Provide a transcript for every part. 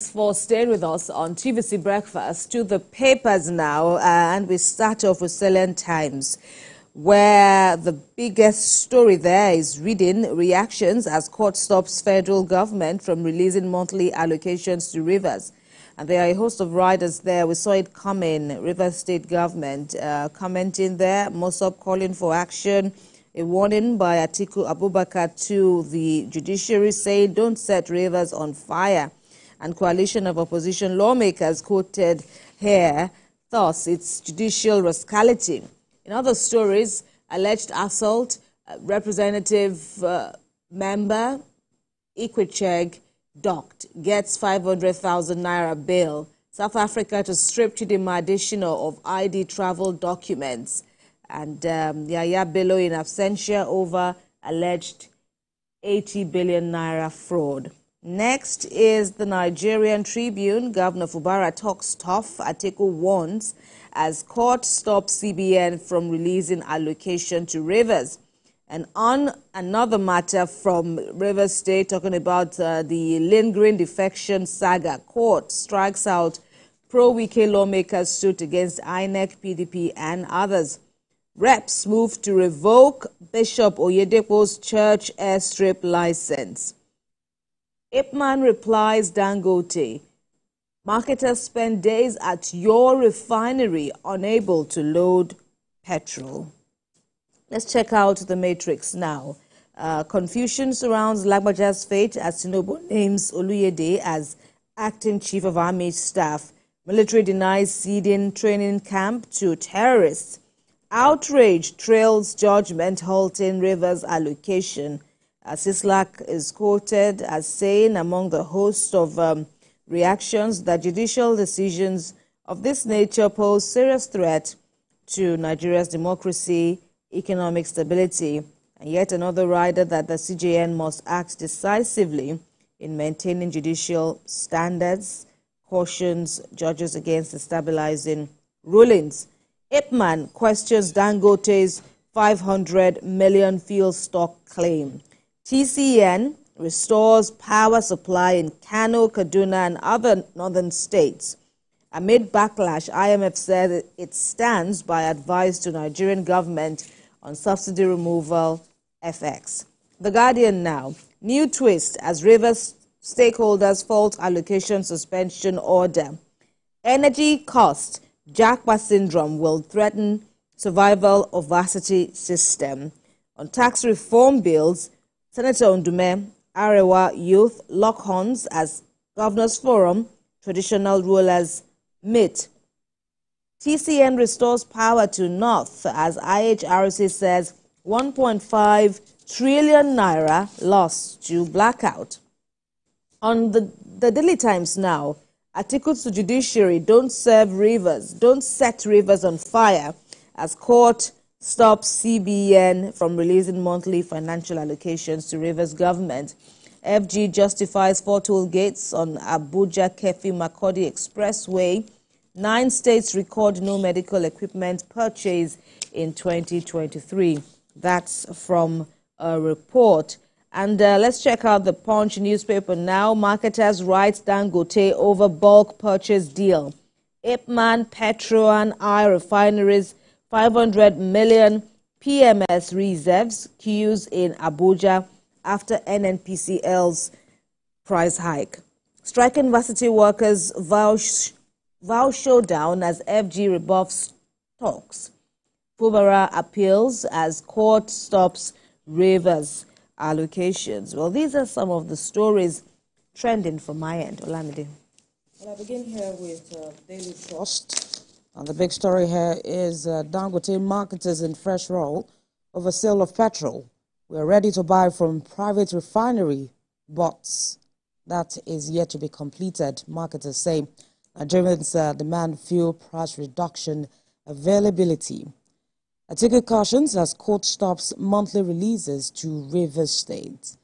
For staying with us on TVC Breakfast. To the papers now, and we start off with Salient Times, where the biggest story there is reading reactions as court stops federal government from releasing monthly allocations to rivers. And there are a host of riders there. We saw it coming. Rivers State government commenting there, Mossop calling for action. A warning by Atiku Abubakar to the judiciary saying don't set rivers on fire. And coalition of opposition lawmakers quoted here, thus it's judicial rascality. In other stories, alleged assault, representative member Ikwecheg docked, gets 500,000 naira bail. South Africa to strip Chidinma Additional of ID travel documents. And Yaya Bello in absentia over alleged 80 billion naira fraud. Next is the Nigerian Tribune. Governor Fubara talks tough. Atiku warns as court stops CBN from releasing allocation to rivers. And on another matter from Rivers State, talking about the lingering defection saga, court strikes out pro-Wike lawmakers suit against INEC, PDP, and others. Reps move to revoke Bishop Oyedepo's church airstrip license. Ipman replies Dangote, marketers spend days at your refinery unable to load petrol. Let's check out the matrix now. Confusion surrounds Lagbaja's fate as Tinubu names Oluyede as acting chief of army staff. Military denies ceding training camp to terrorists. Outrage trails judgment halting rivers allocation. Sislak is quoted as saying among the host of reactions that judicial decisions of this nature pose serious threat to Nigeria's democracy, economic stability, and yet another rider that the CJN must act decisively in maintaining judicial standards, cautions judges against destabilizing rulings. Ipman questions Dangote's 500 million fuel stock claim. TCN restores power supply in Kano, Kaduna, and other northern states. Amid backlash, IMF said it stands by advice to Nigerian government on subsidy removal FX. The Guardian now. New twist as Rivers stakeholders fault allocation suspension order. Energy cost, Japa syndrome will threaten survival of varsity system. On tax reform bills, Senator Ndume, Arewa Youth lock horns as Governors Forum, traditional rulers meet. TCN restores power to North as IHRC says 1.5 trillion naira lost to blackout. On the Daily Times now, Atiku to judiciary, don't set rivers on fire as court stops CBN from releasing monthly financial allocations to Rivers government. FG justifies 4 toll gates on Abuja-Kefi-Makurdi Expressway. 9 states record no medical equipment purchase in 2023. That's from a report. And let's check out the Punch newspaper now. Marketers write Dangote over bulk purchase deal. Ipman, Petro and I refineries 500 million PMS reserves queues in Abuja after NNPCL's price hike. Striking varsity workers vow showdown as FG rebuffs talks. Fubara appeals as court stops Rivers allocations. Well, these are some of the stories trending from my end. Olamide. Well, I begin here with Daily Trust. And the big story here is Dangote marketers in fresh roll over sale of petrol. We are ready to buy from private refinery, but that is yet to be completed. Marketers say Nigerians demand fuel price reduction availability. Atiku cautions as court stops monthly releases to Rivers State.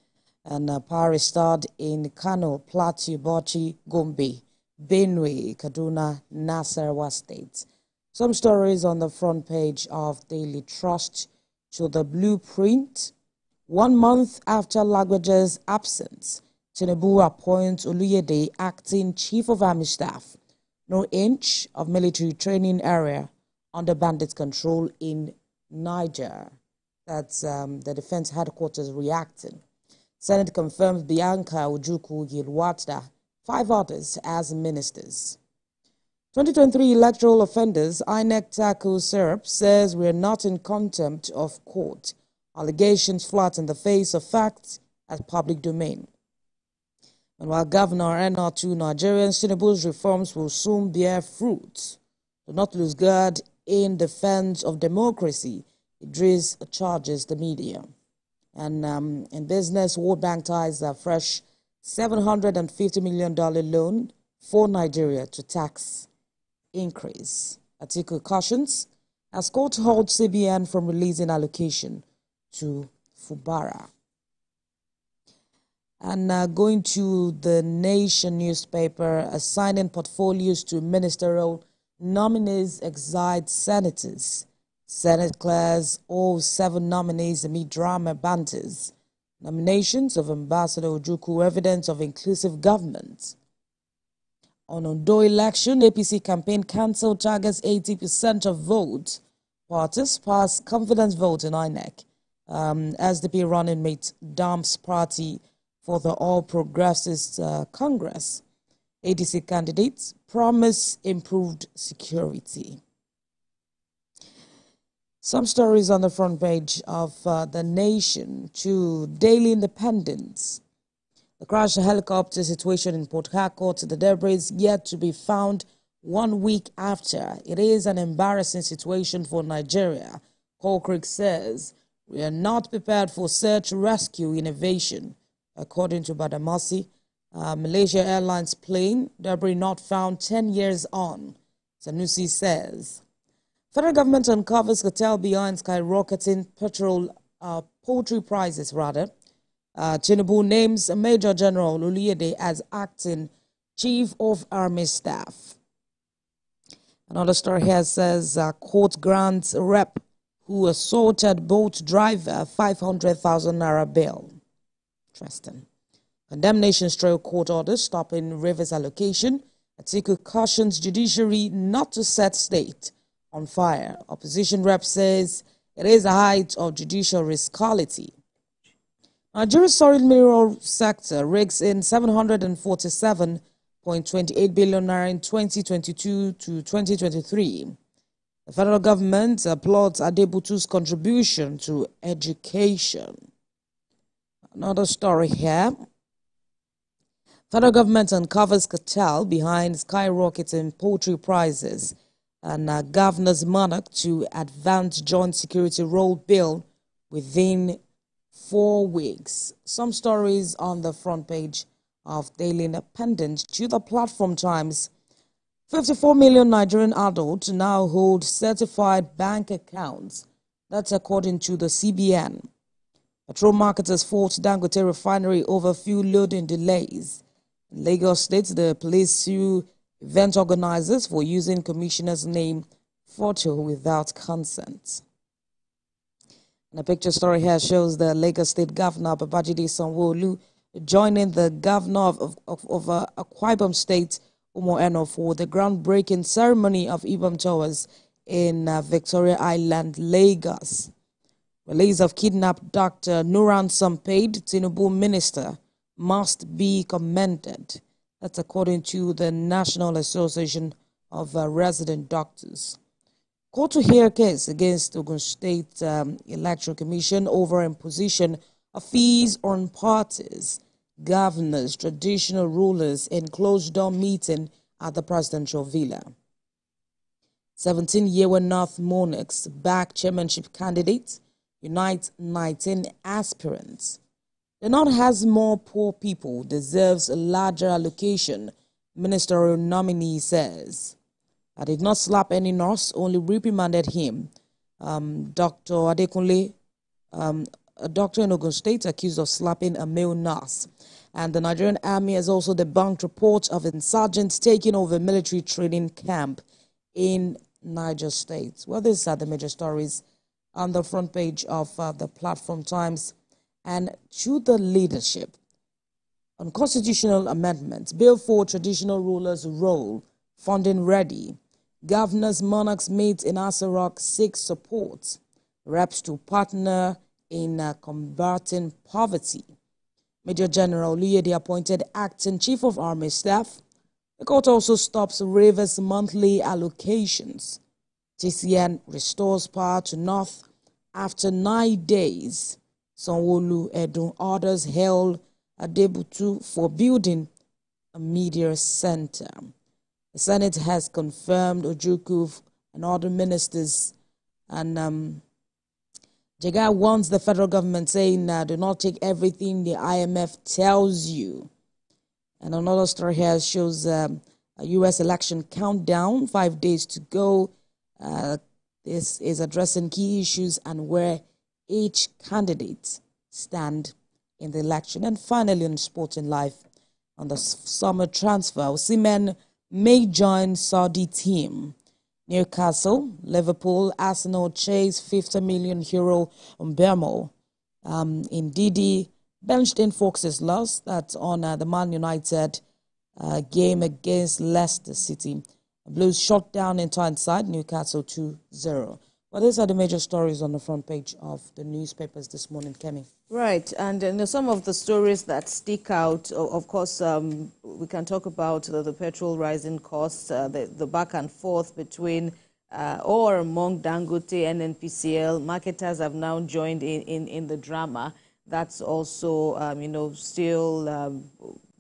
And power restored in Kano, Plateau, Bauchi, Gombe, Benue, Kaduna, Nasarawa State. Some stories on the front page of Daily Trust show the blueprint. 1 month after Lagbaja's absence, Tinubu appoints Oluyede acting Chief of Army Staff. No inch of military training area under bandit control in Niger. That's the defense headquarters reacting. Senate confirms Bianca Ojukwu Yilwata, 5 others as ministers. 2023 electoral offenders, INEC tackles SERP, says we are not in contempt of court. Allegations flat in the face of facts at public domain. And while Governor NR2 Nigerians, Tinubu's reforms will soon bear fruit. Do not lose guard in defense of democracy, Idris charges the media. And in business, World Bank ties a fresh $750 million loan for Nigeria to tax increase. Atiku cautions as court holds CBN from releasing allocation to Fubara. And going to the Nation newspaper, assigning portfolios to ministerial nominees excites senators. Senate clears all 7 nominees amid drama banters. Nominations of Ambassador Ojukwu, evidence of inclusive government. On Ondo election, APC campaign cancelled targets 80% of votes. Parties pass confidence vote in INEC. SDP running mate dumps party for the All Progressives Congress. ADC candidates promise improved security. Some stories on the front page of The Nation to Daily Independence. The crashed helicopter situation in Port Harcourt, the debris yet to be found 1 week after. It is an embarrassing situation for Nigeria. Colcrick says, we are not prepared for search, rescue, innovation. According to Badamasi, Malaysia Airlines plane, debris not found 10 years on. Sanusi says, federal government uncovers cartel behind skyrocketing poultry prices, rather. Tinubu names Major General Oluyede as acting Chief of Army Staff. Another story here says, court grants rep who assaulted boat driver 500,000 naira bail. Interesting. Condemnation trail court orders stopping Rivers allocation. Atiku cautions judiciary not to set state on fire. Opposition rep says it is a height of judicial riskality. Nigeria's solid mineral sector rigs in 747.28 billion naira in 2022 to 2023. The federal government applauds Adebutu's contribution to education. Another story here. Federal government uncovers cartel behind skyrocketing poultry prices, and governor's monarch to advance joint security role bill within 4 weeks. Some stories on the front page of Daily Independent. To the Platform Times, 54 million Nigerian adults now hold certified bank accounts. That's according to the CBN. Petrol marketers fault Dangote refinery over fuel loading delays. In Lagos State, the police sue event organizers for using commissioner's name photo without consent. And a picture story here shows the Lagos State Governor Babajide Sanwo-Olu joining the governor of Akwa Ibom State, Umo Eno, for the groundbreaking ceremony of Ibom Towers in Victoria Island, Lagos. Release of kidnapped Dr. Nuran Sampaid, Tinubu minister, must be commended. That's according to the National Association of Resident Doctors. Court to hear case against Ogun State Electoral Commission over imposition of fees on parties, governors, traditional rulers in closed-door meeting at the presidential villa. 17 Yewa North Monarchs back chairmanship candidates unite 19 aspirants. The North has more poor people, deserves a larger allocation, ministerial nominee says. I did not slap any nurse, only reprimanded him. Dr. Adekunle, a doctor in Ogun State, accused of slapping a male nurse. And the Nigerian Army has also debunked reports of insurgents taking over military training camp in Niger State. Well, these are the major stories on the front page of the Platform Times. And to the leadership, On constitutional amendments, bill for traditional rulers' role, funding ready. Governors, monarchs meet in Asarok seek support. Reps to partner in combating poverty. Major General Luyede appointed acting Chief of Army Staff. The court also stops Rivers' monthly allocations. TCN restores power to North after 9 days. Sanwo-Olu Edun orders Hail Adebutu for building a media center. The Senate has confirmed Ojukwu and other ministers, and Jega warns the federal government, saying, do not take everything the IMF tells you. And another story here shows a U.S. election countdown, 5 days to go. This is addressing key issues and where each candidate stand in the election. And finally, on sporting life, on the summer transfer, Osimhen may join Saudi team. Newcastle, Liverpool, Arsenal chase €50 million on Bermo. In Didi, benched in Fox's loss. That's on the Man United game against Leicester City. Blues shot down in Tyneside, Newcastle 2-0. Well, these are the major stories on the front page of the newspapers this morning, Kemi. Right, and some of the stories that stick out, of course, we can talk about the petrol rising costs, the back and forth between or among Dangote and NPCL. Marketers have now joined in the drama. That's also, still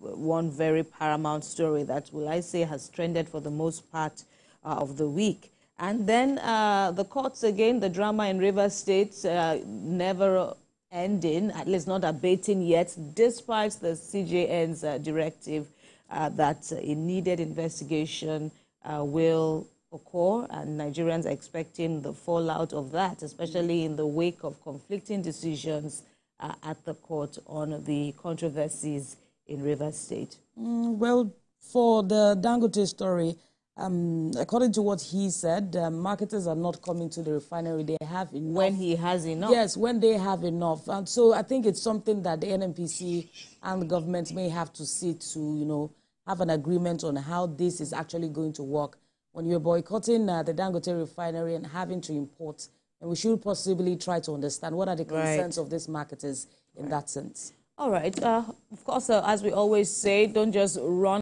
one very paramount story that, will I say, has trended for the most part of the week. And then the courts again, the drama in Rivers State, never ending, at least not abating yet, despite the CJN's directive that a needed investigation will occur, and Nigerians are expecting the fallout of that, especially in the wake of conflicting decisions at the court on the controversies in Rivers State. Well, for the Dangote story, according to what he said, marketers are not coming to the refinery. They have enough. When he has enough. Yes, when they have enough. And so I think it's something that the NNPC and the government may have to see to, have an agreement on how this is actually going to work. When you're boycotting the Dangote refinery and having to import, and we should possibly try to understand what are the concerns of these marketers in that sense. All right. Of course, as we always say, don't just run